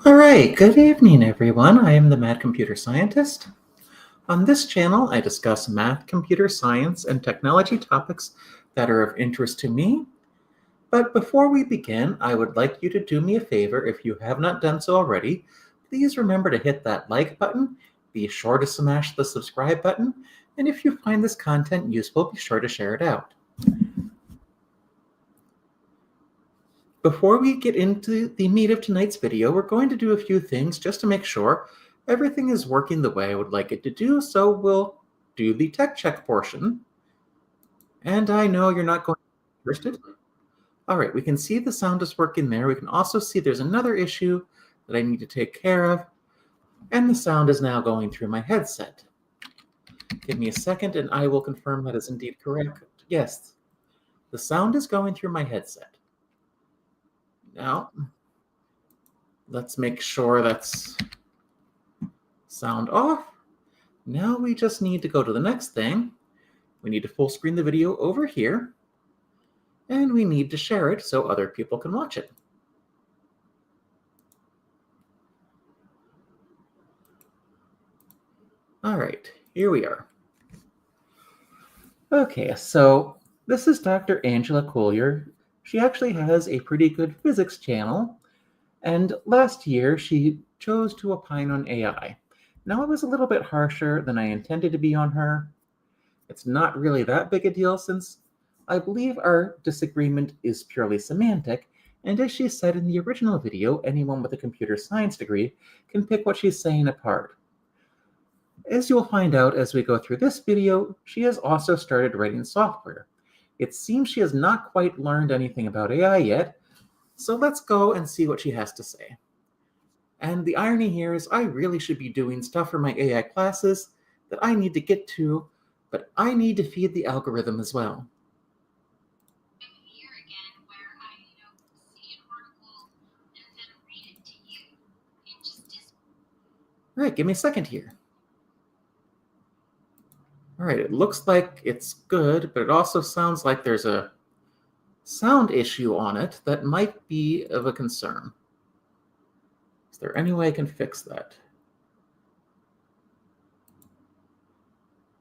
All right, good evening, everyone. I am the Mad Computer Scientist. On this channel, I discuss math, computer science, and technology topics that are of interest to me. But before we begin, I would like you to do me a favor if you have not done so already. Please remember to hit that like button, be sure to smash the subscribe button, and if you find this content useful, be sure to share it out. Before we get into the meat of tonight's video, we're going to do a few things just to make sure everything is working the way I would like it to do, so we'll do the tech check portion. And I know you're not going to be interested. All right, we can see the sound is working there. We can also see there's another issue that I need to take care of, and the sound is now going through my headset. Give me a second and I will confirm that is indeed correct. Yes, the sound is going through my headset. Now, let's make sure that's sound off. Now we just need to go to the next thing. We need to full screen the video over here, and we need to share it so other people can watch it. All right, here we are. Okay, so this is Dr. Angela Collier. She actually has a pretty good physics channel, and last year she chose to opine on AI. Now it was a little bit harsher than I intended to be on her. It's not really that big a deal since I believe our disagreement is purely semantic, and as she said in the original video, anyone with a computer science degree can pick what she's saying apart. As you'll find out as we go through this video, she has also started writing software. It seems she has not quite learned anything about AI yet, so let's go and see what she has to say. And the irony here is I really should be doing stuff for my AI classes that I need to get to, but I need to feed the algorithm as well. All right, give me a second here. All right, it looks like it's good, but it also sounds like there's a sound issue on it that might be of a concern. Is there any way I can fix that?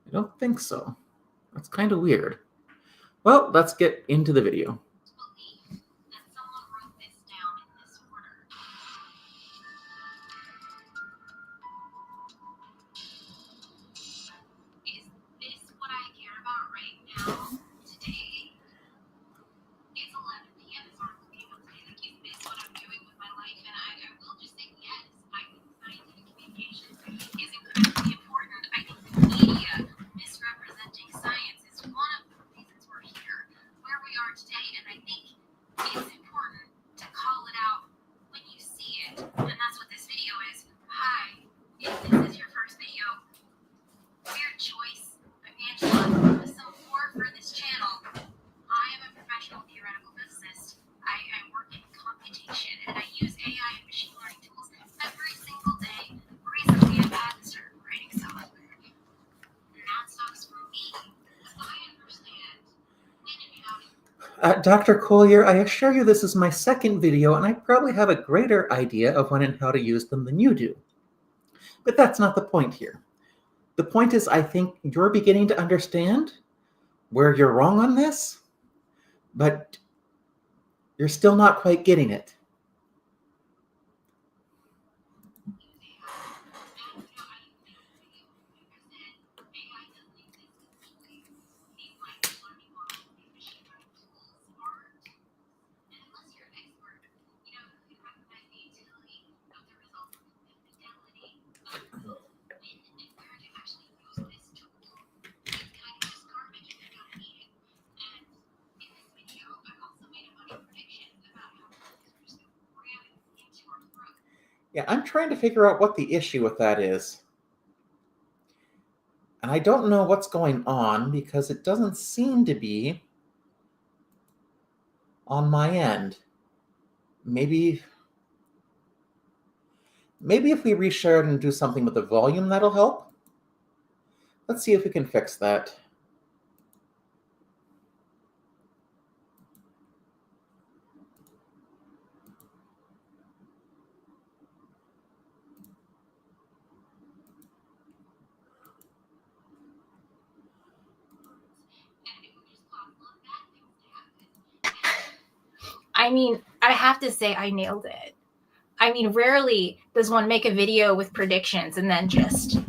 I don't think so. That's kind of weird. Well, let's get into the video. Dr. Collier, I assure you this is my second video, and I probably have a greater idea of when and how to use them than you do. But that's not the point here. The point is, I think you're beginning to understand where you're wrong on this, but you're still not quite getting it. Yeah, I'm trying to figure out what the issue with that is. And I don't know what's going on because it doesn't seem to be on my end. Maybe if we reshare it and do something with the volume, that'll help. Let's see if we can fix that. I mean, I have to say I nailed it. I mean, rarely does one make a video with predictions and then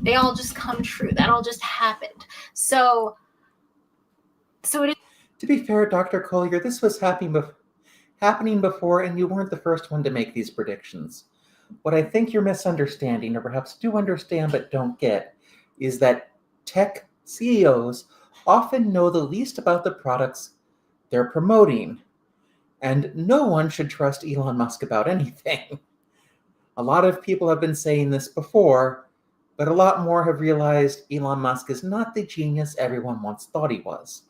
they all just come true. That all just happened. So it is. To be fair, Dr. Collier, this was happening before, and you weren't the first one to make these predictions. What I think you're misunderstanding, or perhaps do understand but don't get, is that tech CEOs often know the least about the products they're promoting. And no one should trust Elon Musk about anything. A lot of people have been saying this before, but a lot more have realized Elon Musk is not the genius everyone once thought he was.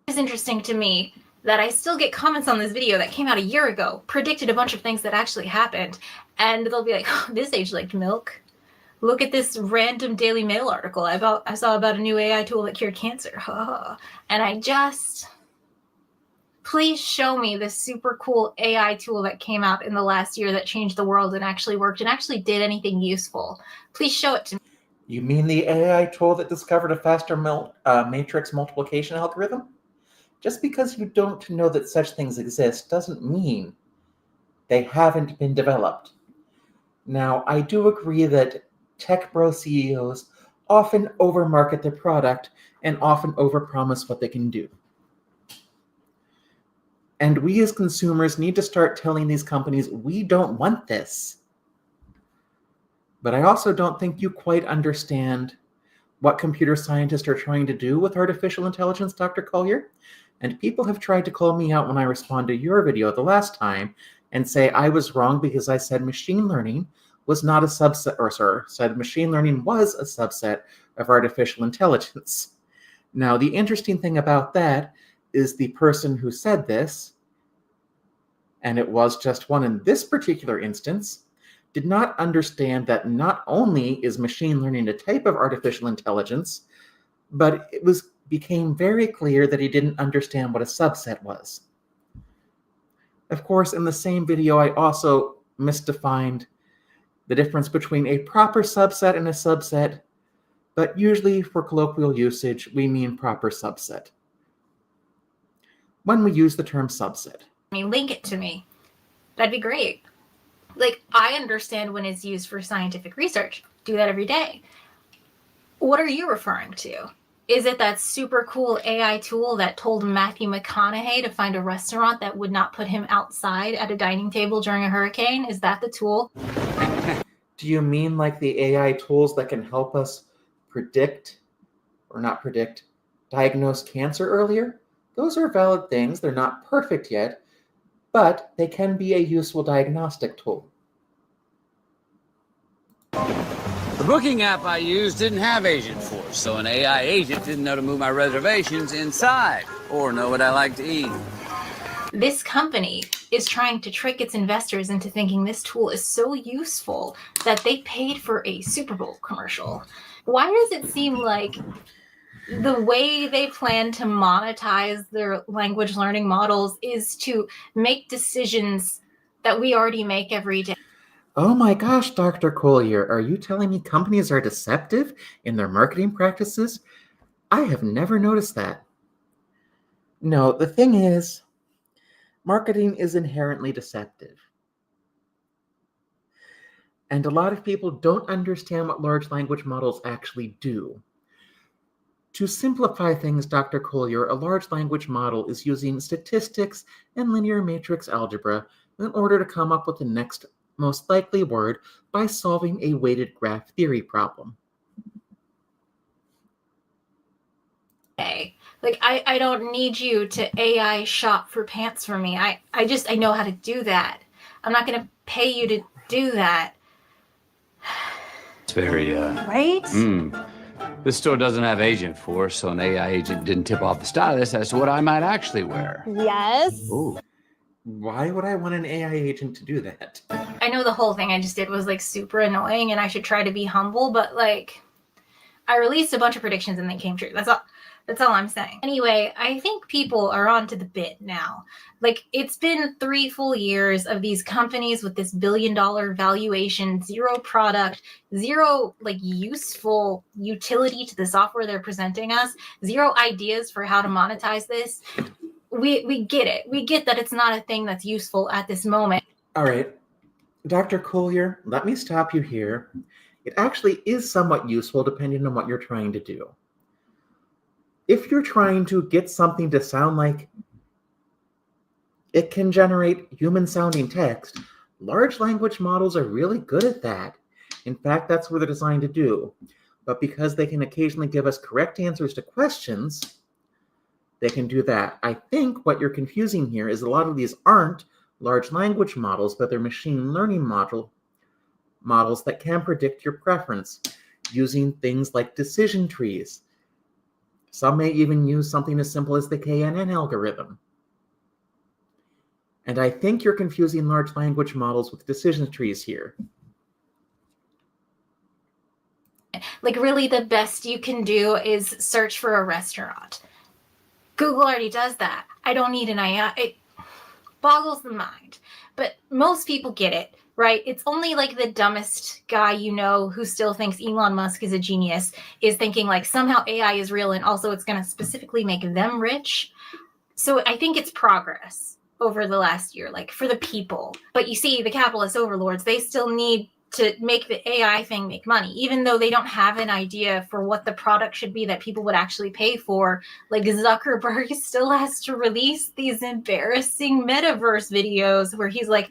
It's interesting to me that I still get comments on this video that came out a year ago, predicted a bunch of things that actually happened, and they'll be like, oh, this age liked milk. Look at this random Daily Mail article I saw about a new AI tool that cured cancer. And please show me this super cool AI tool that came out in the last year that changed the world and actually worked and actually did anything useful. Please show it to me. You mean the AI tool that discovered a faster matrix multiplication algorithm? Just because you don't know that such things exist doesn't mean they haven't been developed. Now, I do agree that tech bro CEOs often overmarket their product and often overpromise what they can do. And we as consumers need to start telling these companies, we don't want this. But I also don't think you quite understand what computer scientists are trying to do with artificial intelligence, Dr. Collier. And people have tried to call me out when I respond to your video the last time and say I was wrong because I said machine learning was not a subset, said machine learning was a subset of artificial intelligence. Now, the interesting thing about that is the person who said this, and it was just one in this particular instance, did not understand that not only is machine learning a type of artificial intelligence, but it became very clear that he didn't understand what a subset was. Of course, in the same video, I also misdefined the difference between a proper subset and a subset, but usually for colloquial usage, we mean proper subset when we use the term subset. I mean, link it to me. That'd be great. Like, I understand when it's used for scientific research. Do that every day. What are you referring to? Is it that super cool AI tool that told Matthew McConaughey to find a restaurant that would not put him outside at a dining table during a hurricane? Is that the tool? Do you mean like the AI tools that can help us diagnose cancer earlier? Those are valid things. They're not perfect yet, but they can be a useful diagnostic tool. The booking app I used didn't have Agent Force, so an AI agent didn't know to move my reservations inside or know what I like to eat. This company is trying to trick its investors into thinking this tool is so useful that they paid for a Super Bowl commercial. Why does it seem like the way they plan to monetize their language learning models is to make decisions that we already make every day? Oh my gosh, Dr. Collier, are you telling me companies are deceptive in their marketing practices? I have never noticed that. No, the thing is, marketing is inherently deceptive. And a lot of people don't understand what large language models actually do. To simplify things, Dr. Collier, a large language model is using statistics and linear matrix algebra in order to come up with the next most likely word by solving a weighted graph theory problem. Like, I don't need you to AI shop for pants for me. I know how to do that. I'm not going to pay you to do that. It's very, Right? This store doesn't have Agent Force, so an AI agent didn't tip off the stylist as to what I might actually wear. Yes. Ooh. Why would I want an AI agent to do that? I know the whole thing I just did was like super annoying and I should try to be humble, but like I released a bunch of predictions and they came true. That's all I'm saying. Anyway, I think people are onto the bit now. Like, it's been 3 full years of these companies with this billion-dollar valuation, zero product, zero like useful utility to the software they're presenting us, zero ideas for how to monetize this. We get it. We get that it's not a thing that's useful at this moment. All right, Dr. Collier, let me stop you here. It actually is somewhat useful depending on what you're trying to do. If you're trying to get something to sound like it can generate human-sounding text, large language models are really good at that. In fact, that's what they're designed to do. But because they can occasionally give us correct answers to questions, they can do that. I think what you're confusing here is a lot of these aren't large language models, but they're machine learning models that can predict your preference using things like decision trees. Some may even use something as simple as the KNN algorithm. And I think you're confusing large language models with decision trees here. Like, really, the best you can do is search for a restaurant. Google already does that. I don't need an AI. It boggles the mind. But most people get it, right? It's only like the dumbest guy you know who still thinks Elon Musk is a genius is thinking like somehow AI is real and also it's going to specifically make them rich. So I think it's progress over the last year, like for the people. But you see, the capitalist overlords, they still need to make the AI thing make money, even though they don't have an idea for what the product should be that people would actually pay for. Like, Zuckerberg still has to release these embarrassing metaverse videos where he's like,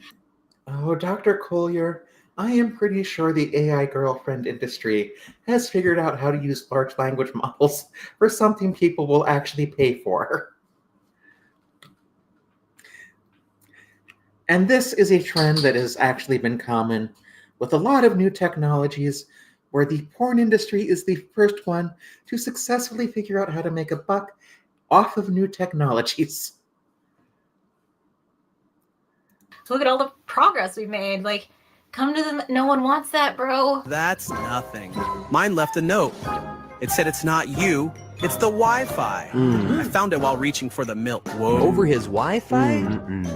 oh, Dr. Collier, I am pretty sure the AI girlfriend industry has figured out how to use large language models for something people will actually pay for. And this is a trend that has actually been common with a lot of new technologies, where the porn industry is the first one to successfully figure out how to make a buck off of new technologies. look at all the progress we've made. Like, come to them. No one wants that, bro. That's nothing. Mine left a note. It said it's not you, it's the Wi-Fi. I found it while reaching for the milk. Whoa. Over his Wi-Fi?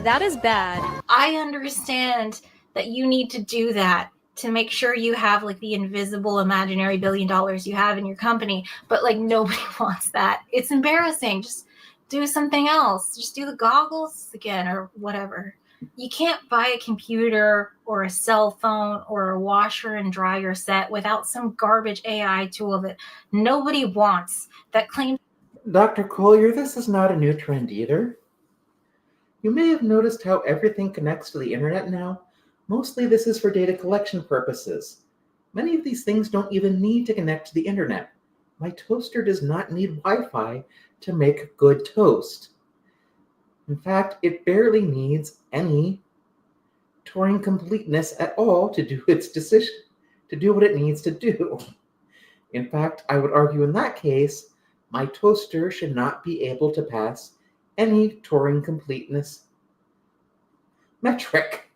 That is bad. I understand that you need to do that to make sure you have like the invisible imaginary $1 billion you have in your company, but like nobody wants that. It's embarrassing. Just do something else. Just do the goggles again or whatever. You can't buy a computer or a cell phone or a washer and dryer set without some garbage AI tool that nobody wants that claims. Dr. Collier, this is not a new trend either. You may have noticed how everything connects to the internet now. Mostly this is for data collection purposes. Many of these things don't even need to connect to the internet. My toaster does not need Wi-Fi to make good toast. In fact, it barely needs any Turing completeness at all to do its decision, to do what it needs to do. In fact, I would argue in that case, my toaster should not be able to pass any Turing completeness metric.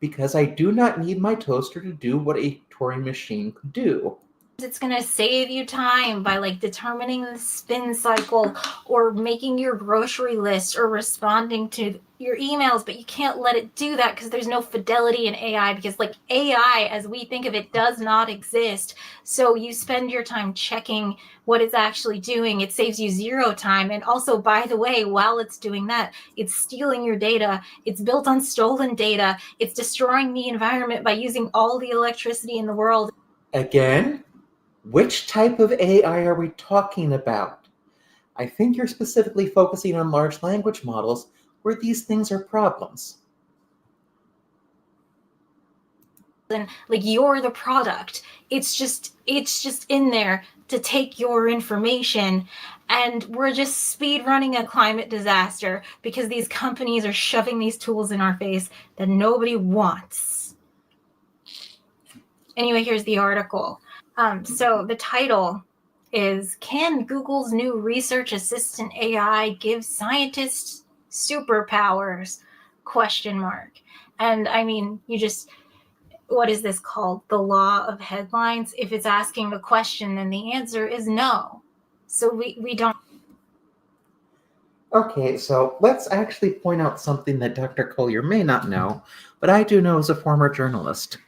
Because I do not need my toaster to do what a Turing machine could do. It's going to save you time by like determining the spin cycle or making your grocery list or responding to your emails, but you can't let it do that because there's no fidelity in AI, because like AI as we think of it does not exist. So you spend your time checking what it's actually doing. It saves you zero time. And also, by the way, while it's doing that, it's stealing your data. It's built on stolen data. It's destroying the environment by using all the electricity in the world. Again, which type of AI are we talking about? I think you're specifically focusing on large language models where these things are problems. And like, you're the product. It's just in there to take your information, and we're just speed running a climate disaster because these companies are shoving these tools in our face that nobody wants. Anyway, here's the article. So the title is, Can Google's new research assistant AI give scientists superpowers? ? And I mean, what is this called? The law of headlines. If it's asking a question, then the answer is no. So we don't. Okay, so let's actually point out something that Dr. Collier may not know, but I do know as a former journalist.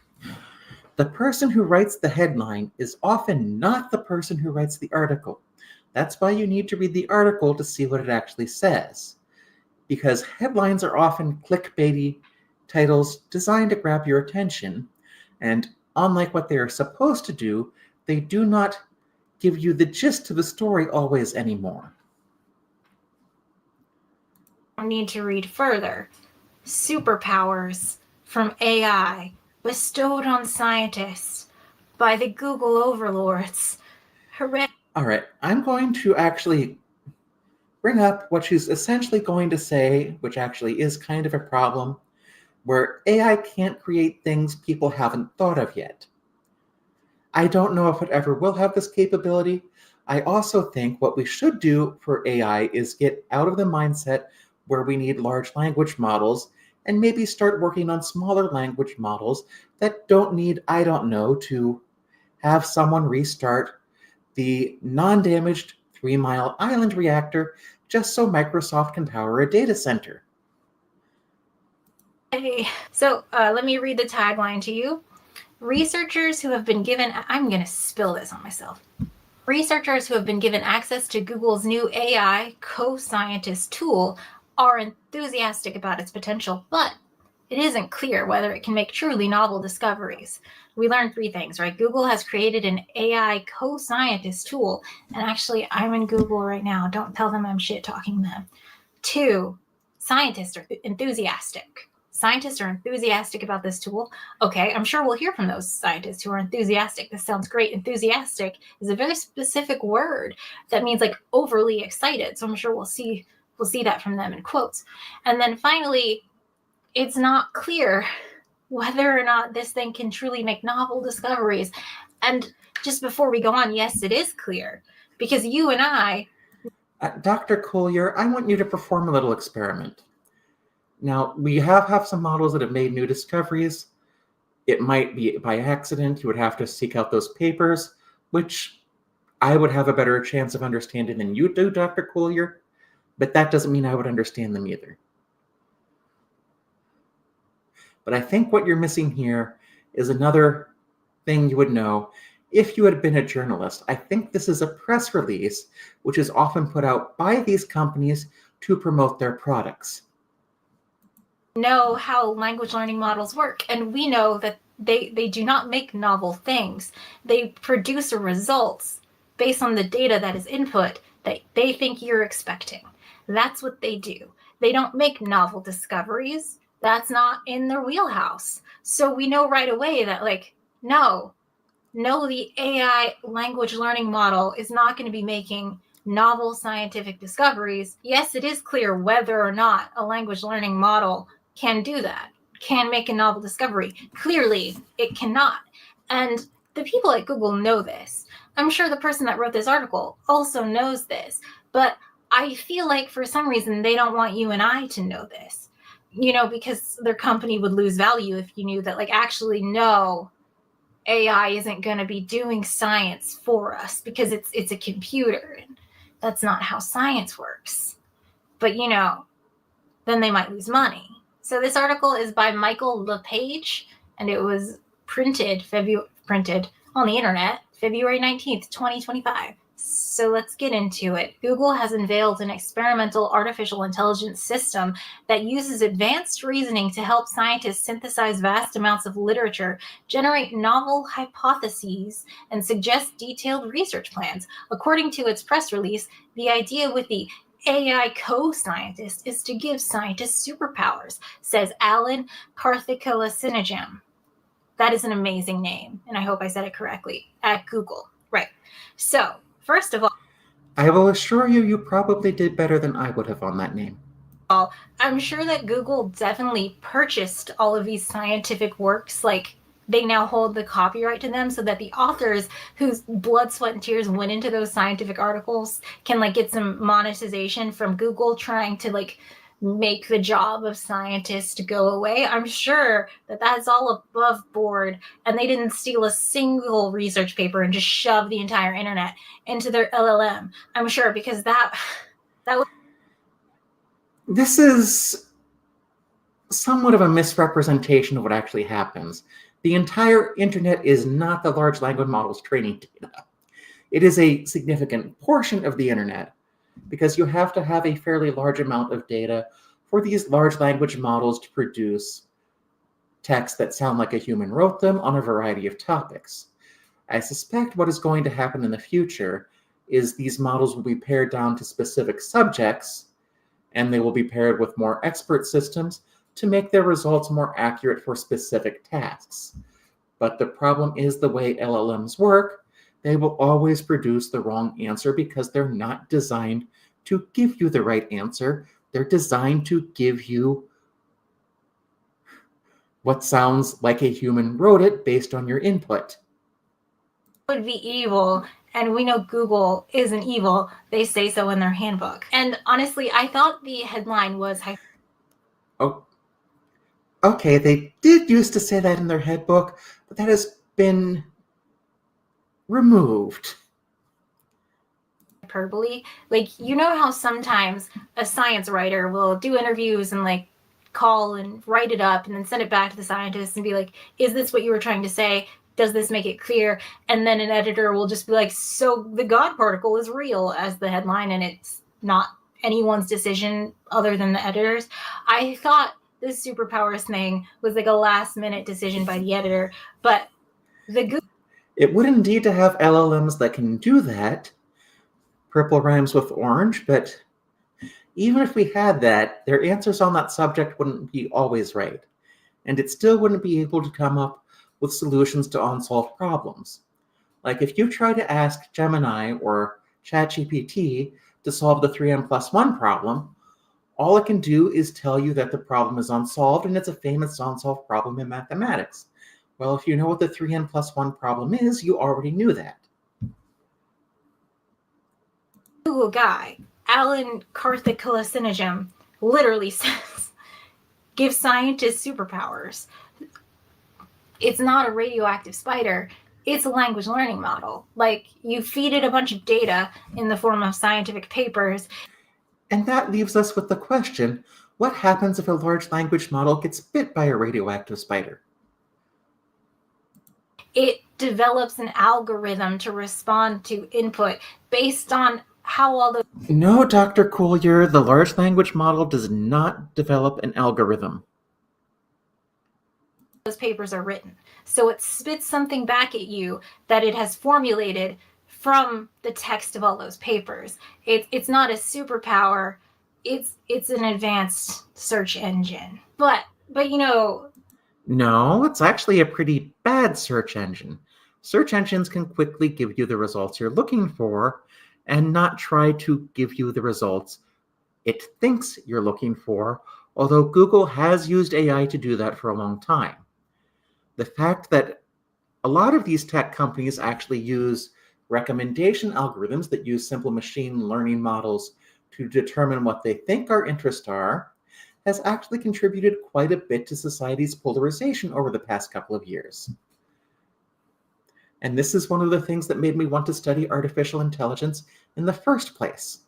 The person who writes the headline is often not the person who writes the article. That's why you need to read the article to see what it actually says. Because headlines are often clickbaity titles designed to grab your attention, and unlike what they are supposed to do, they do not give you the gist of the story always anymore. Need to read further. Superpowers from AI bestowed on scientists by the Google overlords. All right, I'm going to actually bring up what she's essentially going to say, which actually is kind of a problem, where AI can't create things people haven't thought of yet. I don't know if it ever will have this capability. I also think what we should do for AI is get out of the mindset where we need large language models and maybe start working on smaller language models that don't need, I don't know, to have someone restart the non-damaged 3 Mile Island reactor just so Microsoft can power a data center. So let me read the tagline to you. Researchers who have been given, I'm going to spill this on myself. Researchers who have been given access to Google's new AI co-scientist tool are enthusiastic about its potential, but it isn't clear whether it can make truly novel discoveries. We learned 3 things, right? Google has created an AI co-scientist tool, and actually I'm in Google right now. Don't tell them I'm shit talking them. 2, scientists are enthusiastic. Scientists are enthusiastic about this tool. Okay, I'm sure we'll hear from those scientists who are enthusiastic. This sounds great. Enthusiastic is a very specific word that means like overly excited. So I'm sure we'll see that from them in quotes. And then finally, it's not clear whether or not this thing can truly make novel discoveries. And just before we go on, yes, it is clear because you and I. Dr. Collier, I want you to perform a little experiment. Now, we have some models that have made new discoveries. It might be by accident. You would have to seek out those papers, which I would have a better chance of understanding than you do, Dr. Collier, but that doesn't mean I would understand them either. But I think what you're missing here is another thing you would know if you had been a journalist. I think this is a press release, which is often put out by these companies to promote their products. Know how language learning models work, and we know that they do not make novel things. They produce results based on the data that is input that they think you're expecting. That's what they do. They don't make novel discoveries. That's not in their wheelhouse. So we know right away that no, the AI language learning model is not going to be making novel scientific discoveries. Yes, it is clear whether or not a language learning model can do that, can make a novel discovery. Clearly, it cannot. And the people at Google know this. I'm sure the person that wrote this article also knows this. But I feel like for some reason they don't want you and I to know this, because their company would lose value if you knew that, actually, no, AI isn't going to be doing science for us because it's a computer. And that's not how science works. But, then they might lose money. So this article is by Michael LePage, and it was printed on the internet February 19th, 2025. So let's get into it. Google has unveiled an experimental artificial intelligence system that uses advanced reasoning to help scientists synthesize vast amounts of literature, generate novel hypotheses, and suggest detailed research plans. According to its press release, the idea with the AI co-scientist is to give scientists superpowers, says Alan Karthikelasingam. That is an amazing name, and I hope I said it correctly, at Google. Right. So, first of all, I will assure you, you probably did better than I would have on that name. I'm sure that Google definitely purchased all of these scientific works. They now hold the copyright to them so that the authors whose blood, sweat, and tears went into those scientific articles can get some monetization from Google trying to make the job of scientists go away. I'm sure that that's all above board, and they didn't steal a single research paper and just shove the entire internet into their LLM. I'm sure, because that would. This is somewhat of a misrepresentation of what actually happens. The entire internet is not the large language model's training data. It is a significant portion of the internet, because you have to have a fairly large amount of data for these large language models to produce texts that sound like a human wrote them on a variety of topics. I suspect what is going to happen in the future is these models will be pared down to specific subjects, and they will be paired with more expert systems to make their results more accurate for specific tasks. But the problem is the way LLMs work, they will always produce the wrong answer because they're not designed to give you the right answer. They're designed to give you what sounds like a human wrote it based on your input. Would be evil, and we know Google isn't evil. They say so in their handbook. And honestly, I thought the headline was Oh, okay, they did used to say that in their headbook, but that has been removed. hyperbole. Like, you know how sometimes a science writer will do interviews and like call and write it up and then send it back to the scientists and be like, is this what you were trying to say? Does this make it clear? And then an editor will just be like, so the God particle is real, as the headline, and it's not anyone's decision other than the editor's. I thought this superpowers thing was like a last minute decision by the editor, but It would indeed to have LLMs that can do that. Purple rhymes with orange, but even if we had that, their answers on that subject wouldn't be always right, and it still wouldn't be able to come up with solutions to unsolved problems. Like if you try to ask Gemini or ChatGPT to solve the 3n plus 1 problem, all it can do is tell you that the problem is unsolved, and it's a famous unsolved problem in mathematics. Well, if you know what the 3n plus 1 problem is, you already knew that. Google guy, Alan Karthikelasingam, literally says, give scientists superpowers. It's not a radioactive spider. It's a language learning model. Like, you feed it a bunch of data in the form of scientific papers. And that leaves us with the question, what happens if a large language model gets bit by a radioactive spider? It develops an algorithm to respond to input based on how all those... No, Dr. Collier, the large language model does not develop an algorithm. those papers are written. So it spits something back at you that it has formulated from the text of all those papers. It's not a superpower. It's an advanced search engine. But you know... No, it's actually a pretty bad search engine. Search engines can quickly give you the results you're looking for and not try to give you the results it thinks you're looking for, although Google has used AI to do that for a long time. The fact that a lot of these tech companies actually use recommendation algorithms that use simple machine learning models to determine what they think our interests are has actually contributed quite a bit to society's polarization over the past couple of years. And this is one of the things that made me want to study artificial intelligence in the first place.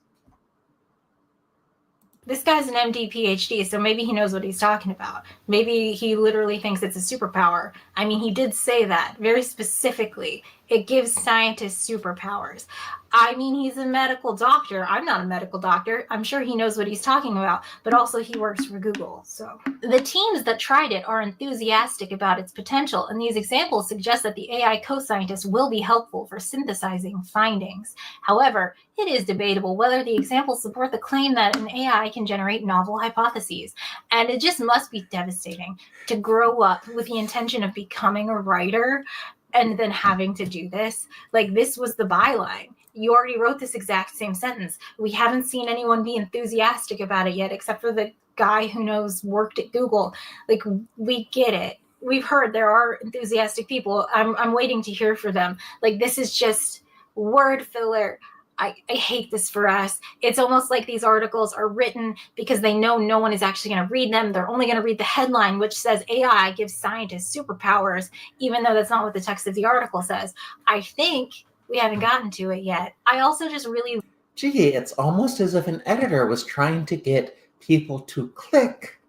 This guy's an MD PhD, so maybe he knows what he's talking about. Maybe he literally thinks it's a superpower. I mean, he did say that very specifically. It gives scientists superpowers. I mean, he's a medical doctor. I'm not a medical doctor. I'm sure he knows what he's talking about, but also he works for Google. So the teams that tried it are enthusiastic about its potential, and these examples suggest that the AI co-scientists will be helpful for synthesizing findings. However, it is debatable whether the examples support the claim that an AI can generate novel hypotheses, and it just must be devastating to grow up with the intention of becoming a writer and then having to do this. Like, this was the byline. You already wrote this exact same sentence. We haven't seen anyone be enthusiastic about it yet, except for the guy who worked at Google. Like, we get it. We've heard there are enthusiastic people. I'm waiting to hear from them. Like, this is just word filler. I hate this for us. It's almost like these articles are written because they know no one is actually going to read them. They're only going to read the headline, which says AI gives scientists superpowers, even though that's not what the text of the article says. I think we haven't gotten to it yet. I also just really... Gee, it's almost as if an editor was trying to get people to click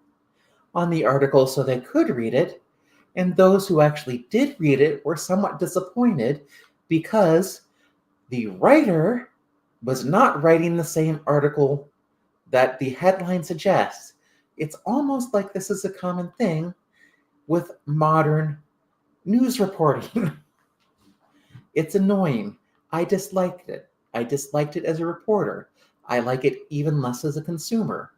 on the article so they could read it, and those who actually did read it were somewhat disappointed because the writer was not writing the same article that the headline suggests. It's almost like this is a common thing with modern news reporting. It's annoying. I disliked it. I disliked it as a reporter. I like it even less as a consumer.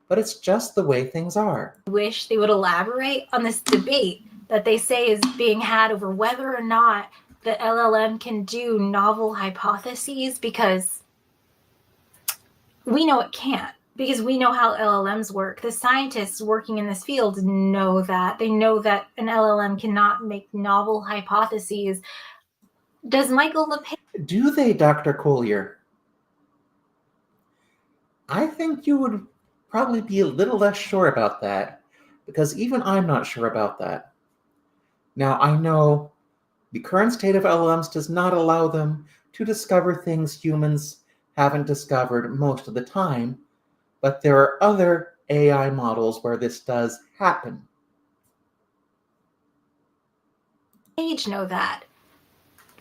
But it's just the way things are. wish they would elaborate on this debate that they say is being had over whether or not the LLM can do novel hypotheses, because we know it can't, because we know how LLMs work. The scientists working in this field know that. They know that an LLM cannot make novel hypotheses. Does Michael LePage... Do they, Dr. Collier? I think you would probably be a little less sure about that, because even I'm not sure about that. Now, I know the current state of LLMs does not allow them to discover things humans haven't discovered most of the time, but there are other AI models where this does happen. know that?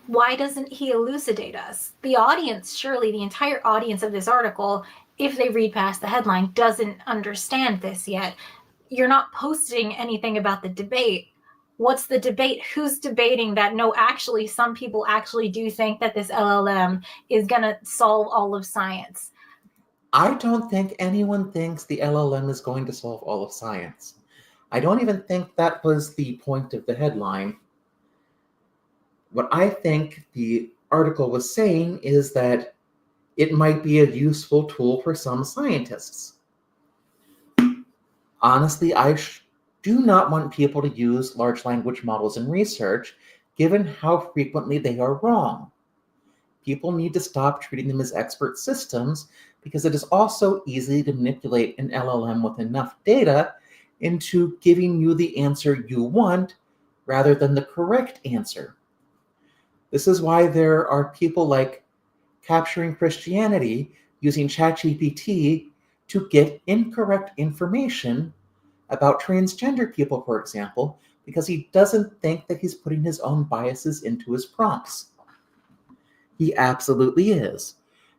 Why doesn't he elucidate us? The audience, surely the entire audience of this article, if they read past the headline, doesn't understand this yet. You're not posting anything about the debate. What's the debate? Who's debating that? No, actually, some people actually do think that this LLM is going to solve all of science. I don't think anyone thinks the LLM is going to solve all of science. I don't even think that was the point of the headline. What I think the article was saying is that it might be a useful tool for some scientists. Honestly, I do not want people to use large language models in research, given how frequently they are wrong. People need to stop treating them as expert systems, because it is also easy to manipulate an LLM with enough data into giving you the answer you want rather than the correct answer. This is why there are people like Capturing Christianity using ChatGPT to get incorrect information about transgender people, for example, because he doesn't think that he's putting his own biases into his prompts. He absolutely is.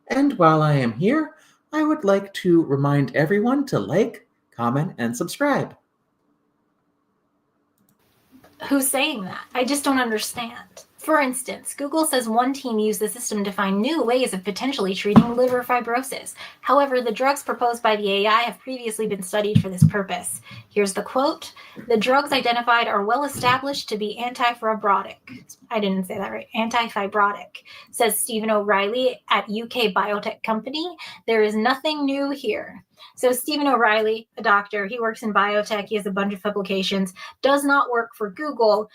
And while I am here, I would like to remind everyone to like, comment, and subscribe. Who's saying that? I just don't understand. For instance, Google says one team used the system to find new ways of potentially treating liver fibrosis. However, the drugs proposed by the AI have previously been studied for this purpose. Here's the quote: "The drugs identified are well established to be antifibrotic." I didn't say that right. Antifibrotic, says Stephen O'Reilly at UK biotech company. "There is nothing new here." So Stephen O'Reilly, a doctor, he works in biotech, he has a bunch of publications, does not work for Google,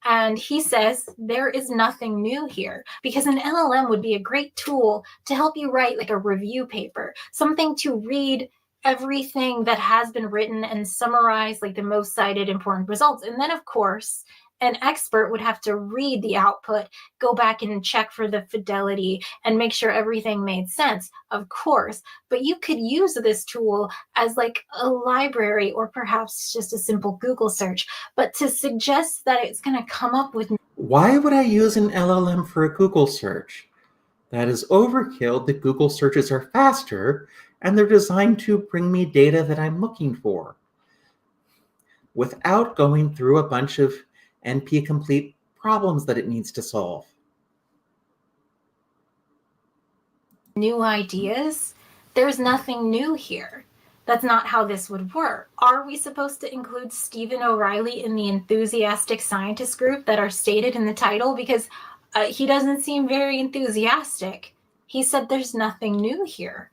and he says there is nothing new here, because an LLM would be a great tool to help you write like a review paper, something to read everything that has been written and summarize like the most cited important results. And then, of course, an expert would have to read the output, go back and check for the fidelity and make sure everything made sense, of course. But you could use this tool as like a library, or perhaps just a simple Google search. But to suggest that it's going to come up with... Why would I use an LLM for a Google search? That is overkill. The Google searches are faster, and they're designed to bring me data that I'm looking for, without going through a bunch of NP-complete problems that it needs to solve. New ideas? There's nothing new here. That's not how this would work. Are we supposed to include Stephen O'Reilly in the enthusiastic scientist group that are stated in the title? Because he doesn't seem very enthusiastic. He said there's nothing new here.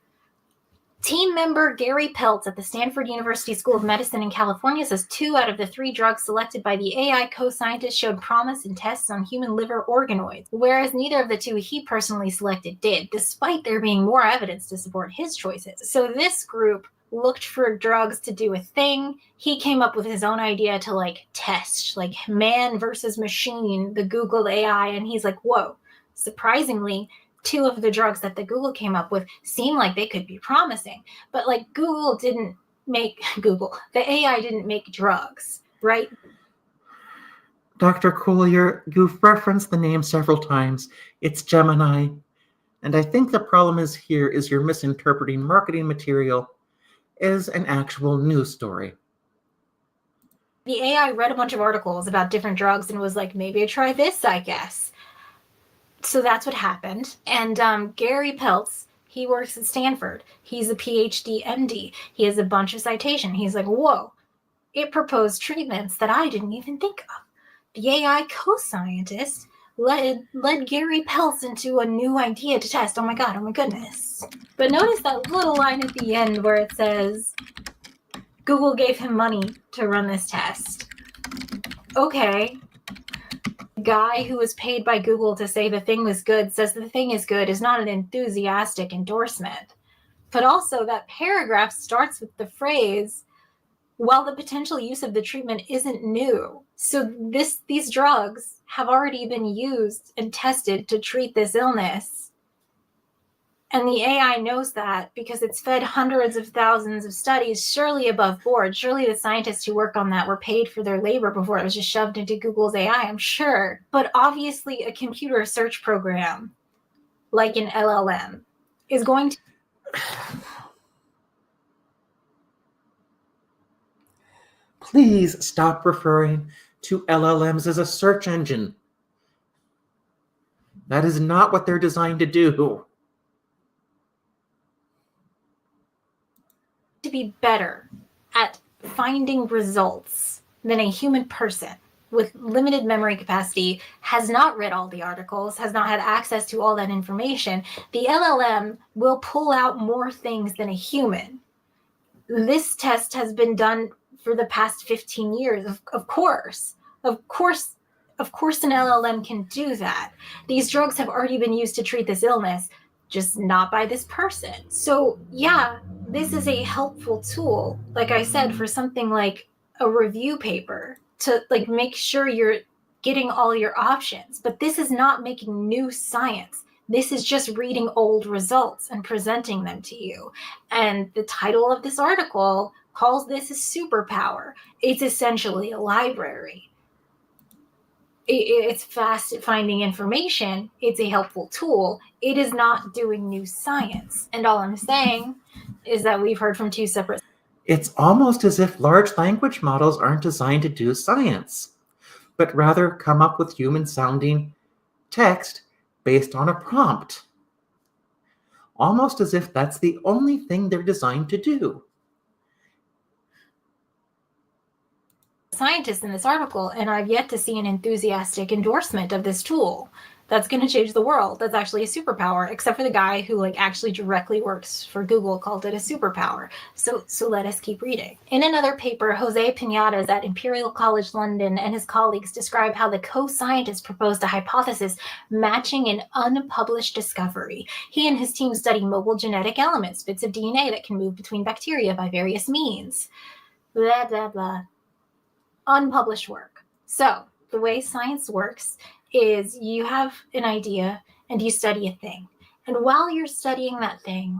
Team member Gary Peltz at the Stanford University School of Medicine in California says 2 out of the 3 drugs selected by the AI co-scientist showed promise in tests on human liver organoids, whereas neither of the 2 he personally selected did, despite there being more evidence to support his choices. So this group looked for drugs to do a thing. He came up with his own idea to test, man versus machine, the Google AI, and he's like, whoa, surprisingly, 2 of the drugs that the Google came up with seem like they could be promising. But the AI didn't make drugs, right? Dr. Collier, you've referenced the name several times. It's Gemini. And I think the problem is you're misinterpreting marketing material as an actual news story. The AI read a bunch of articles about different drugs and was like, maybe I try this, I guess. So that's what happened. And Gary Peltz, he works at Stanford. He's a PhD MD. He has a bunch of citation. He's like, whoa, it proposed treatments that I didn't even think of. The AI co-scientist led Gary Peltz into a new idea to test. Oh my God, oh my goodness. But notice that little line at the end where it says, Google gave him money to run this test. Okay. Guy who was paid by Google to say the thing was good says the thing is good is not an enthusiastic endorsement. But also that paragraph starts with the phrase, while the potential use of the treatment isn't new. So these drugs have already been used and tested to treat this illness. And the AI knows that because it's fed hundreds of thousands of studies, surely above board. Surely the scientists who work on that were paid for their labor before it was just shoved into Google's AI, I'm sure. But obviously a computer search program, like an LLM, is going to... Please stop referring to LLMs as a search engine. That is not what they're designed to do. to be better at finding results than a human person with limited memory capacity, has not read all the articles, has not had access to all that information. The LLM will pull out more things than a human. This test has been done for the past 15 years. Of course, an LLM can do that. These drugs have already been used to treat this illness, just not by this person. So yeah, this is a helpful tool, like I said, for something like a review paper to make sure you're getting all your options. But this is not making new science. This is just reading old results and presenting them to you. And the title of this article calls this a superpower. It's essentially a library. It's fast at finding information. It's a helpful tool. It is not doing new science. And all I'm saying is that we've heard from 2 separate... It's almost as if large language models aren't designed to do science, but rather come up with human-sounding text based on a prompt. Almost as if that's the only thing they're designed to do. Scientists in this article, and I've yet to see an enthusiastic endorsement of this tool that's going to change the world. That's actually a superpower, except for the guy who actually directly works for Google called it a superpower. So let us keep reading. In another paper, Jose Piñatas at Imperial College London and his colleagues describe how the co-scientist proposed a hypothesis matching an unpublished discovery. He and his team study mobile genetic elements, bits of DNA that can move between bacteria by various means. Blah, blah, blah. Unpublished work. So the way science works is you have an idea and you study a thing. And while you're studying that thing,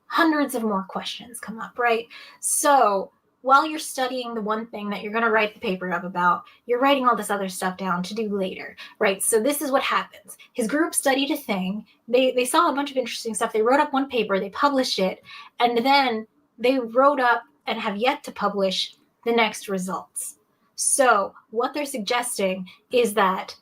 hundreds of more questions come up, right? So while you're studying the one thing that you're going to write the paper up about, you're writing all this other stuff down to do later, right? So this is what happens. His group studied a thing. They saw a bunch of interesting stuff. They wrote up one paper, they published it, and then they wrote up and have yet to publish the next results. So what they're suggesting is that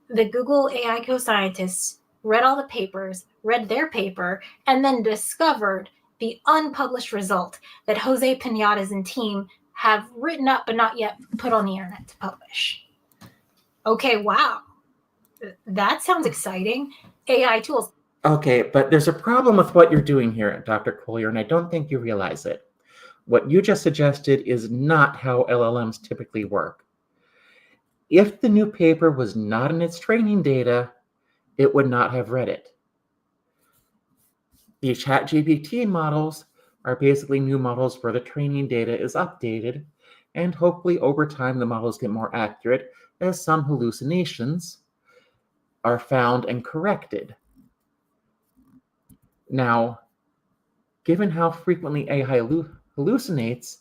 the Google AI co-scientists read all the papers, read their paper, and then discovered the unpublished result that Jose Piñatas and team have written up but not yet put on the internet to publish. Okay, wow. That sounds exciting. AI tools. Okay, but there's a problem with what you're doing here, Dr. Collier, and I don't think you realize it. What you just suggested is not how LLMs typically work. If the new paper was not in its training data, it would not have read it. The ChatGPT models are basically new models where the training data is updated, and hopefully over time the models get more accurate as some hallucinations are found and corrected. Now, given how frequently AI hallucinates,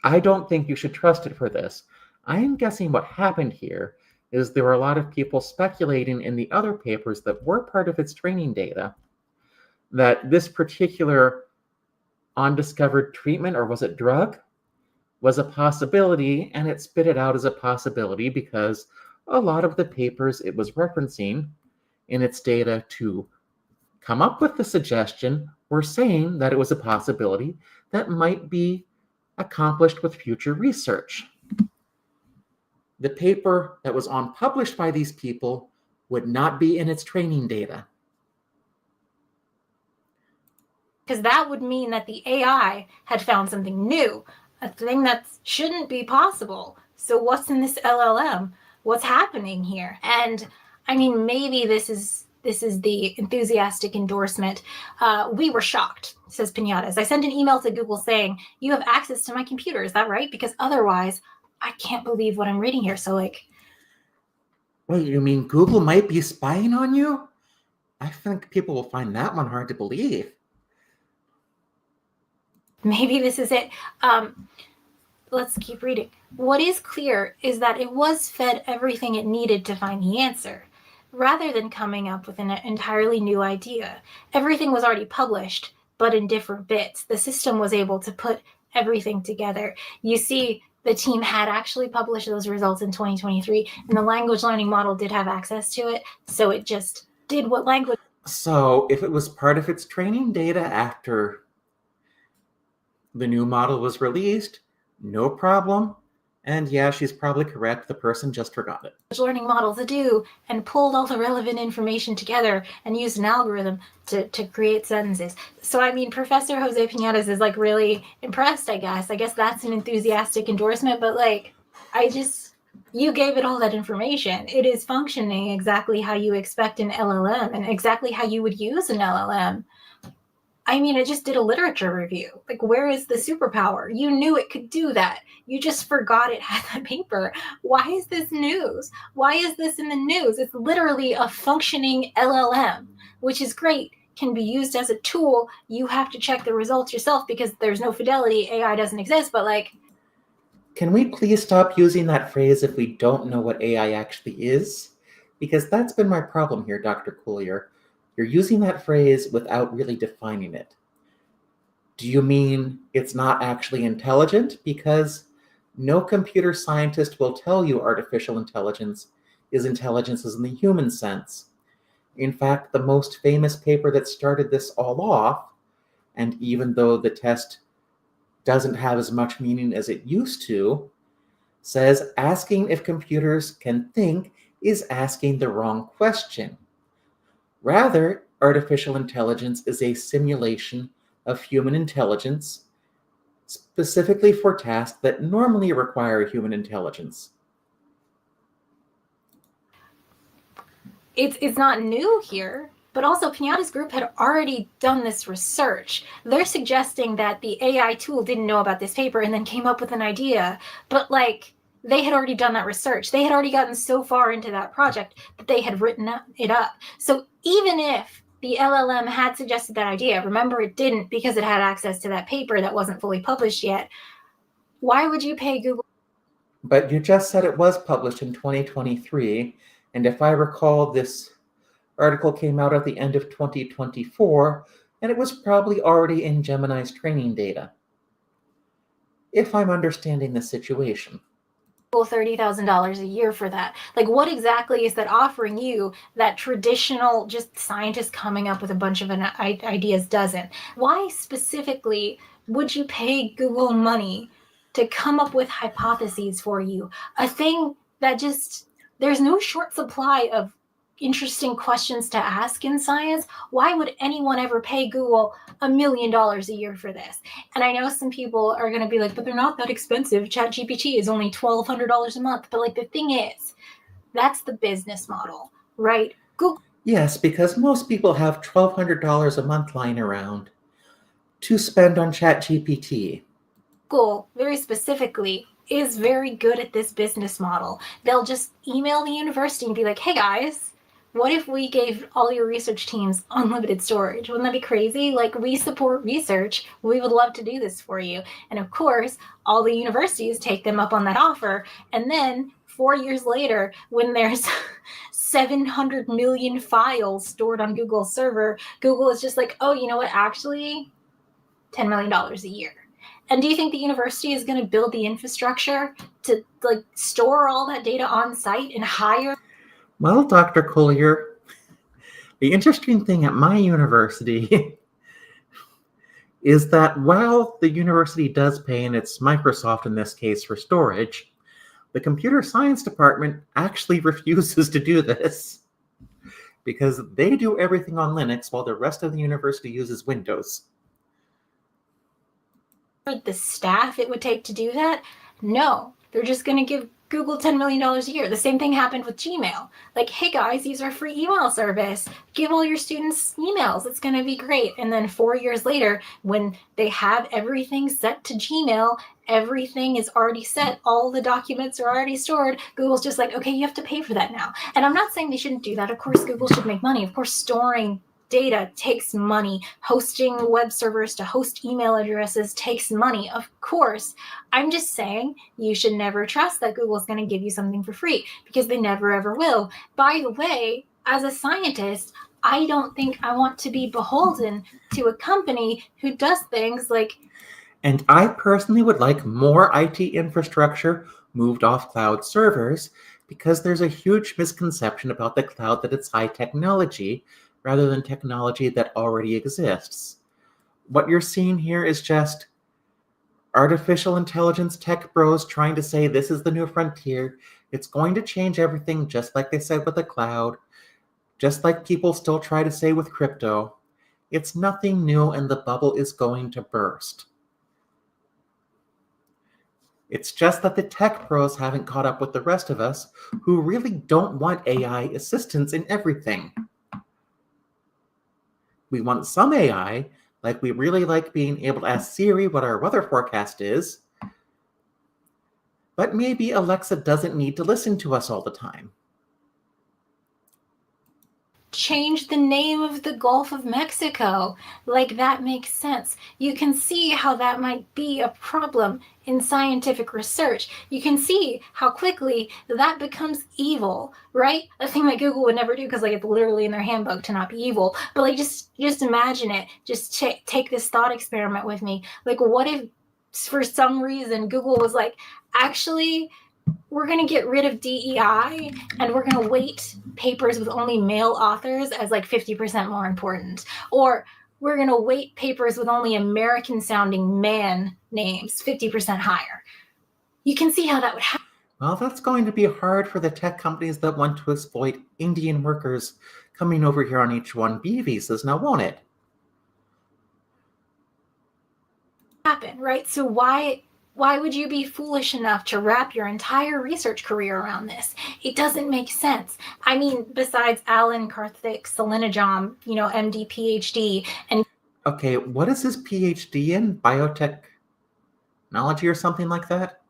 I don't think you should trust it for this. I am guessing what happened here is there were a lot of people speculating in the other papers that were part of its training data that this particular undiscovered treatment, or was it drug, was a possibility, and it spit it out as a possibility because a lot of the papers it was referencing in its data to come up with the suggestion were saying that it was a possibility that might be accomplished with future research. The paper that was unpublished by these people would not be in its training data. Because that would mean that the AI had found something new, a thing that shouldn't be possible. So what's in this LLM? What's happening here? And I mean, maybe this is the enthusiastic endorsement. We were shocked, says Pinatas. I sent an email to Google saying, you have access to my computer. Is that right? Because otherwise, I can't believe what I'm reading here. So like, Wait, you mean Google might be spying on you? I think people will find that one hard to believe. maybe this is it. Let's keep reading. What is clear is that it was fed everything it needed to find the answer, rather than coming up with an entirely new idea. Everything was already published, but in different bits. The system was able to put everything together. You see, the team had actually published those results in 2023, and the language learning model did have access to it, so it just did what language. So if it was part of its training data after the new model was released, no problem. And yeah, she's probably correct. The person just forgot it. Learning model to do, and pulled all the relevant information together and used an algorithm to create sentences. So I mean, Professor Jose Pinatas is like really impressed, I guess. I guess that's an enthusiastic endorsement, but like, you gave it all that information. It is functioning exactly how you expect an LLM and exactly how you would use an LLM. I mean, it just did a literature review. Like, where is the superpower? You knew it could do that. You just forgot it had that paper. Why is this news? Why is this in the news? It's literally a functioning LLM, which is great, can be used as a tool. You have to check the results yourself because there's no fidelity. AI doesn't exist, but like... Can we please stop using that phrase if we don't know what AI actually is? Because that's been my problem here, Dr. Collier. You're using that phrase without really defining it. Do you mean it's not actually intelligent? Because no computer scientist will tell you artificial intelligence is intelligence in the human sense. In fact, the most famous paper that started this all off, and even though the test doesn't have as much meaning as it used to, says asking if computers can think is asking the wrong question. Rather, artificial intelligence is a simulation of human intelligence, specifically for tasks that normally require human intelligence. It's not new here, but also Pinata's group had already done this research. They're suggesting that the AI tool didn't know about this paper and then came up with an idea, but like, they had already done that research. They had already gotten so far into that project that they had written it up. So even if the LLM had suggested that idea, remember it didn't because it had access to that paper that wasn't fully published yet, why would you pay Google? But you just said it was published in 2023, and if I recall, this article came out at the end of 2024, and it was probably already in Gemini's training data, if I'm understanding the situation. $30,000 a year for that. Like, what exactly is that offering you that traditional just scientists coming up with a bunch of ideas doesn't? Why specifically would you pay Google money to come up with hypotheses for you? A thing that just, there's no short supply of interesting questions to ask in science. Why would anyone ever pay Google $1 million a year for this? And I know some people are going to be like, but they're not that expensive. ChatGPT is only $1,200 a month. But like the thing is, that's the business model, right? Google. Yes, because most people have $1,200 a month lying around to spend on ChatGPT. Google, very specifically, is very good at this business model. They'll just email the university and be like, hey guys, what if we gave all your research teams unlimited storage? Wouldn't that be crazy? Like, we support research. We would love to do this for you. And of course, all the universities take them up on that offer. And then 4 years later, when there's 700 million files stored on Google's server, Google is just like, oh, you know what? Actually, $10 million a year. And do you think the university is going to build the infrastructure to like store all that data on site and hire? Well, Dr. Collier, the interesting thing at my university is that while the university does pay, and it's Microsoft in this case, for storage, the computer science department actually refuses to do this because they do everything on Linux while the rest of the university uses Windows. The staff it would take to do that? No, they're just going to give Google $10 million a year. The same thing happened with Gmail. Like, hey guys, use our free email service. Give all your students emails. It's going to be great. And then 4 years later, when they have everything set to Gmail, everything is already set, all the documents are already stored, Google's just like, okay, you have to pay for that now. And I'm not saying they shouldn't do that. Of course, Google should make money. Of course, storing data takes money. Hosting web servers to host email addresses takes money. Of course, I'm just saying you should never trust that Google's going to give you something for free, because they never ever will. By the way, as a scientist, I don't think I want to be beholden to a company who does things like... And I personally would like more IT infrastructure moved off cloud servers, because there's a huge misconception about the cloud that it's high technology, rather than technology that already exists. What you're seeing here is just artificial intelligence tech bros trying to say this is the new frontier. It's going to change everything, just like they said with the cloud, just like people still try to say with crypto. It's nothing new, and the bubble is going to burst. It's just that the tech pros haven't caught up with the rest of us, who really don't want AI assistance in everything. We want some AI, like we really like being able to ask Siri what our weather forecast is, but maybe Alexa doesn't need to listen to us all the time. Change the name of the Gulf of Mexico. Like, that makes sense. You can see how that might be a problem in scientific research. You can see how quickly that becomes evil, right? A thing that Google would never do, because like it's literally in their handbook to not be evil. But like, just imagine it. Just take this thought experiment with me. Like, what if for some reason Google was like, actually, we're going to get rid of DEI and we're going to weight papers with only male authors as like 50% more important. Or we're going to weight papers with only American sounding man names 50% higher. You can see how that would happen. Well, that's going to be hard for the tech companies that want to exploit Indian workers coming over here on H-1B visas now, won't it? Happen, right? So why would you be foolish enough to wrap your entire research career around this? It doesn't make sense. I mean, besides Alan Karthik Salinajam, MD, PhD, and... Okay, what is his PhD in? Biotechnology or something like that?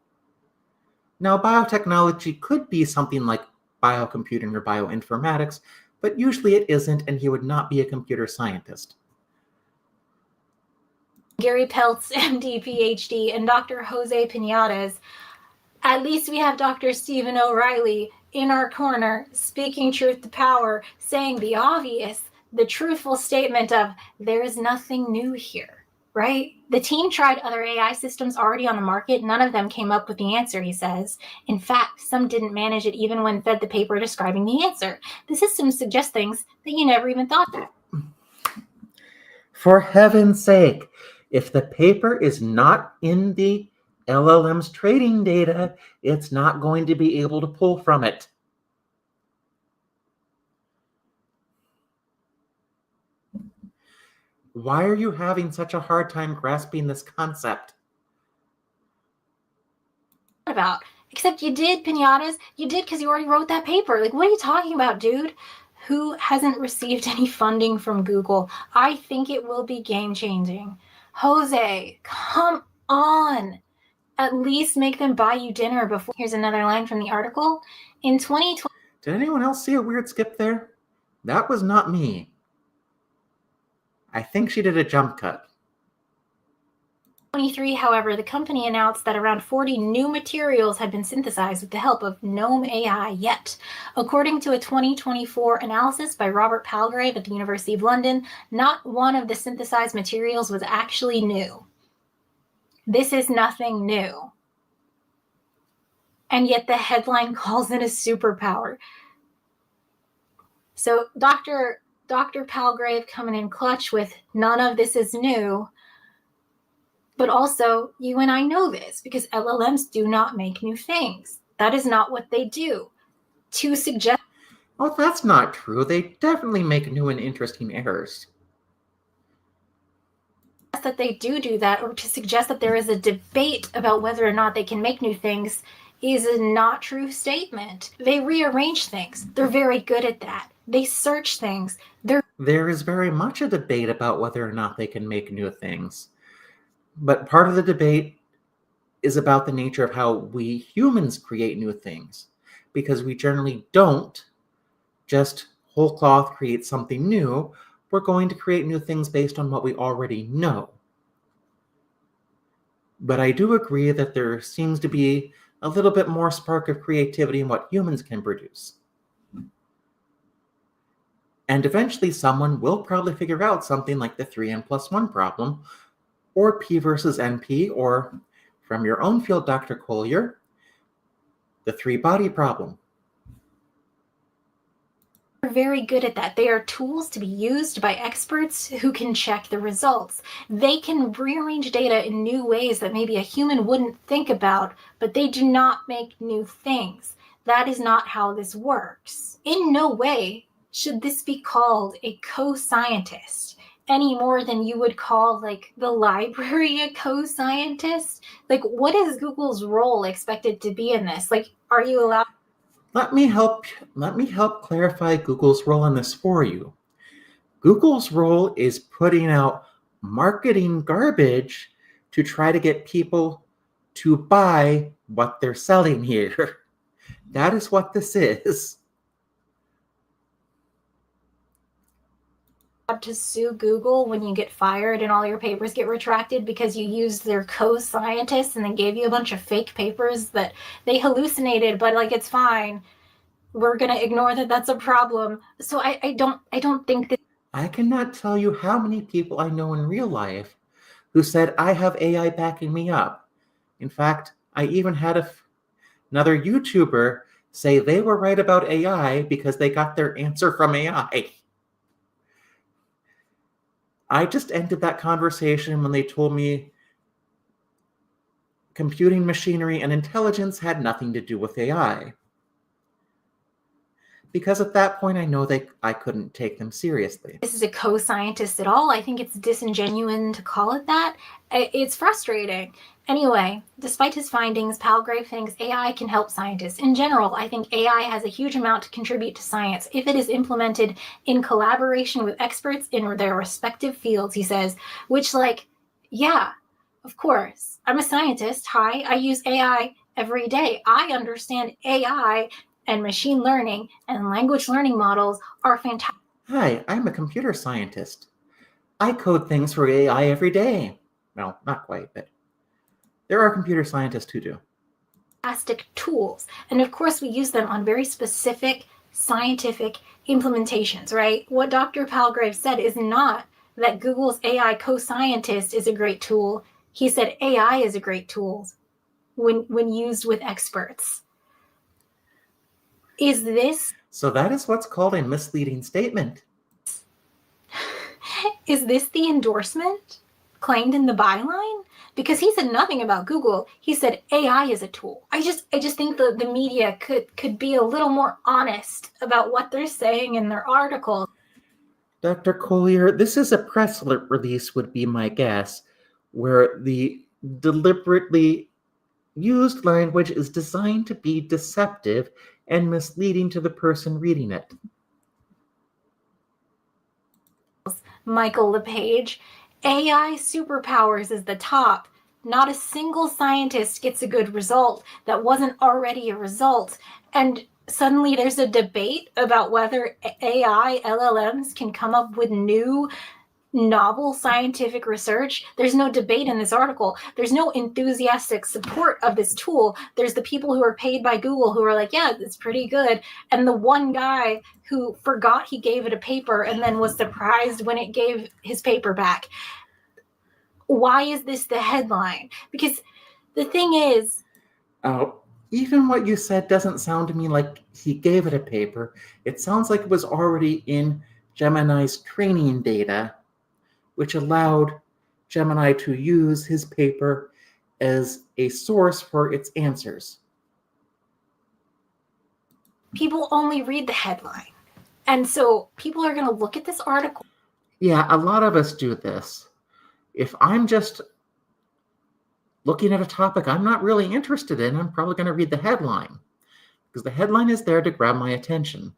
Now, biotechnology could be something like biocomputing or bioinformatics, but usually it isn't, and he would not be a computer scientist. Gary Peltz, MD, PhD, and Dr. Jose Piñatas. At least we have Dr. Stephen O'Reilly in our corner, speaking truth to power, saying the obvious, the truthful statement of, there is nothing new here, right? The team tried other AI systems already on the market. None of them came up with the answer, he says. In fact, some didn't manage it even when fed the paper describing the answer. The systems suggest things that you never even thought of. For heaven's sake, if the paper is not in the LLM's trading data, it's not going to be able to pull from it. Why are you having such a hard time grasping this concept? About. Except you did, Pinatas. You did because you already wrote that paper. Like, what are you talking about, dude? Who hasn't received any funding from Google? I think it will be game-changing. Jose, come on. At least make them buy you dinner before. Here's another line from the article. In 2020, Did anyone else see a weird skip there? That was not me. I think she did a jump cut. 2023, however, the company announced that around 40 new materials had been synthesized with the help of GNOME AI yet. According to a 2024 analysis by Robert Palgrave at the University of London, not one of the synthesized materials was actually new. This is nothing new. And yet the headline calls it a superpower. So Dr. Palgrave coming in clutch with none of this is new. But also, you and I know this because LLMs do not make new things. That is not what they do. To suggest Oh, that's not true. They definitely make new and interesting errors. that they do that, or to suggest that there is a debate about whether or not they can make new things, is a not true statement. They rearrange things. They're very good at that. They search things. There is very much a debate about whether or not they can make new things. But part of the debate is about the nature of how we humans create new things, because we generally don't just whole cloth create something new. We're going to create new things based on what we already know. But I do agree that there seems to be a little bit more spark of creativity in what humans can produce. And eventually someone will probably figure out something like the 3n+1 problem, or P versus NP, or, from your own field, Dr. Collier, the three-body problem. They're very good at that. They are tools to be used by experts who can check the results. They can rearrange data in new ways that maybe a human wouldn't think about, but they do not make new things. That is not how this works. In no way should this be called a co-scientist any more than you would call like the library a co-scientist. Like, what is Google's role expected to be in this? Like, are you allowed? Let me help clarify Google's role in this for you. Google's role is putting out marketing garbage to try to get people to buy what they're selling here. That is what this is. To sue Google when you get fired and all your papers get retracted because you used their co-scientists and they gave you a bunch of fake papers that they hallucinated, but like, it's fine. We're gonna ignore that that's a problem. So I don't think that. I cannot tell you how many people I know in real life who said, I have AI backing me up. In fact, I even had another YouTuber say they were right about AI because they got their answer from AI. I just ended that conversation when they told me computing machinery and intelligence had nothing to do with AI. Because at that point, I know I couldn't take them seriously. This is a co-scientist at all. I think it's disingenuous to call it that. It's frustrating. Anyway, despite his findings, Palgrave thinks AI can help scientists. In general, I think AI has a huge amount to contribute to science if it is implemented in collaboration with experts in their respective fields, he says, which, like, yeah, of course. I'm a scientist. Hi, I use AI every day. I understand AI and machine learning and language learning models are fantastic. Hi, I'm a computer scientist. I code things for AI every day. Well, not quite, but there are computer scientists who do. Fantastic tools. And of course, we use them on very specific scientific implementations, right? What Dr. Palgrave said is not that Google's AI co-scientist is a great tool. He said AI is a great tool when used with experts. Is this? So that is what's called a misleading statement. Is this the endorsement claimed in the byline? Because he said nothing about Google. He said AI is a tool. I just think the media could be a little more honest about what they're saying in their article. Dr. Collier, this is a press release, would be my guess, where the deliberately used language is designed to be deceptive and misleading to the person reading it. Michael LePage, AI superpowers is the top. Not a single scientist gets a good result that wasn't already a result. And suddenly there's a debate about whether AI LLMs can come up with new novel scientific research. There's no debate in this article. There's no enthusiastic support of this tool. There's the people who are paid by Google who are like, yeah, it's pretty good. And the one guy who forgot he gave it a paper and then was surprised when it gave his paper back. Why is this the headline? Because the thing is, even what you said doesn't sound to me like he gave it a paper. It sounds like it was already in Gemini's training data, which allowed Gemini to use his paper as a source for its answers. people only read the headline. And so people are going to look at this article. Yeah, a lot of us do this. If I'm just looking at a topic I'm not really interested in, I'm probably going to read the headline because the headline is there to grab my attention.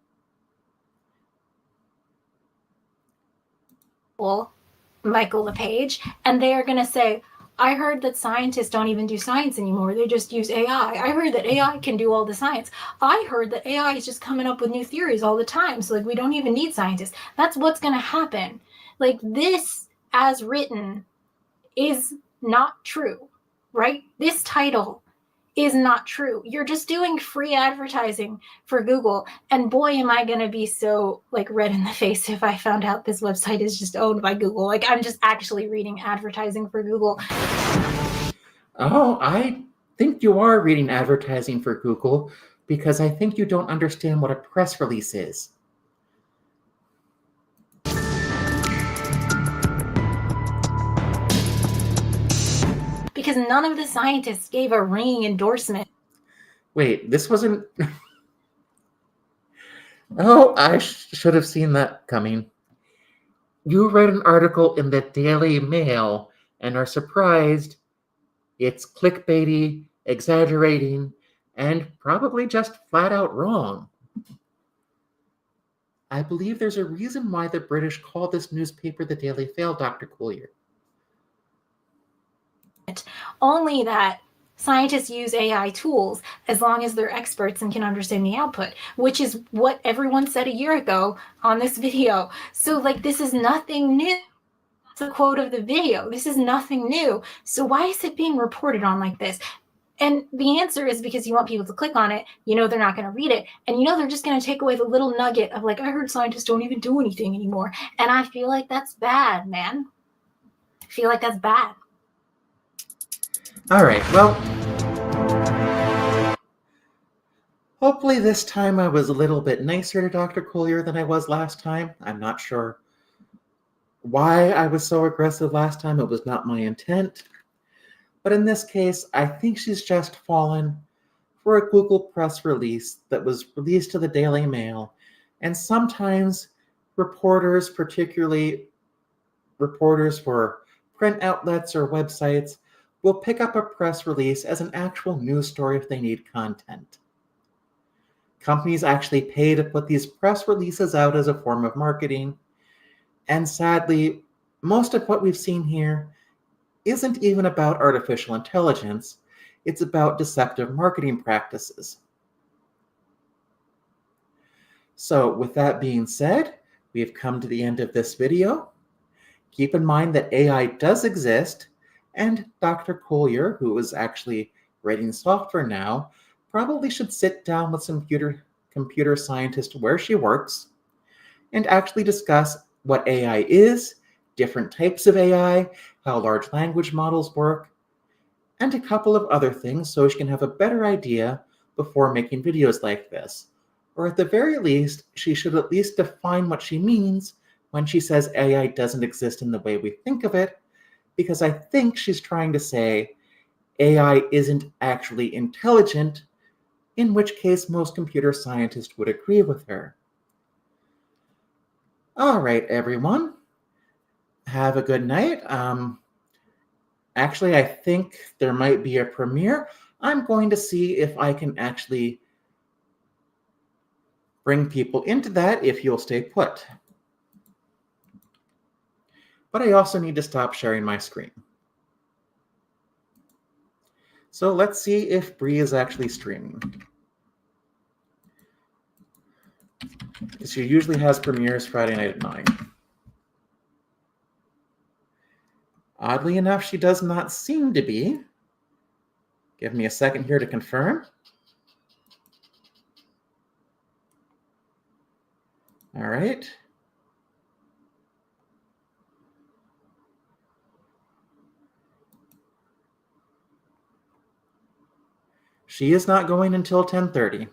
Michael LePage, and they are going to say, I heard that scientists don't even do science anymore. They just use AI. I heard that AI can do all the science. I heard that AI is just coming up with new theories all the time. So like we don't even need scientists. That's what's going to happen. Like this as written is not true, right? This title is not true. You're just doing free advertising for Google. And boy, am I going to be so like red in the face if I found out this website is just owned by Google. Like I'm just actually reading advertising for Google. Oh, I think you are reading advertising for Google because I think you don't understand what a press release is. Because none of the scientists gave a ringing endorsement. Wait, this wasn't... Oh, I should have seen that coming. You read an article in the Daily Mail and are surprised it's clickbaity, exaggerating, and probably just flat out wrong. I believe there's a reason why the British call this newspaper the Daily Mail, Dr. Collier. Only that scientists use AI tools as long as they're experts and can understand the output, which is what everyone said a year ago on this video. So like this is nothing new. It's a quote of the video. This is nothing new. So why is it being reported on like this? And the answer is because you want people to click on it. You know they're not going to read it. And you know they're just going to take away the little nugget of like, I heard scientists don't even do anything anymore. And I feel like that's bad, man. I feel like that's bad. All right, well, hopefully this time I was a little bit nicer to Dr. Collier than I was last time. I'm not sure why I was so aggressive last time. It was not my intent. But in this case, I think she's just fallen for a Google press release that was released to the Daily Mail. And sometimes reporters, particularly reporters for print outlets or websites, will pick up a press release as an actual news story if they need content. Companies actually pay to put these press releases out as a form of marketing. And sadly, most of what we've seen here isn't even about artificial intelligence. It's about deceptive marketing practices. So with that being said, we have come to the end of this video. Keep in mind that AI does exist, and Dr. Collier, who is actually writing software now, probably should sit down with some computer scientist where she works and actually discuss what AI is, different types of AI, how large language models work, and a couple of other things so she can have a better idea before making videos like this. Or at the very least, she should at least define what she means when she says AI doesn't exist in the way we think of it, because I think she's trying to say AI isn't actually intelligent, in which case most computer scientists would agree with her. All right, everyone. Have a good night. Actually, I think there might be a premiere. I'm going to see if I can actually bring people into that if you'll stay put. But I also need to stop sharing my screen. So let's see if Bree is actually streaming. She usually has premieres Friday night at 9. Oddly enough, she does not seem to be. Give me a second here to confirm. All right. She is not going until 10:30.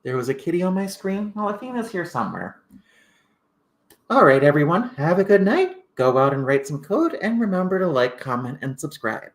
There was a kitty on my screen. Well, Athena's here somewhere. All right, everyone. Have a good night. Go out and write some code, and remember to like, comment, and subscribe.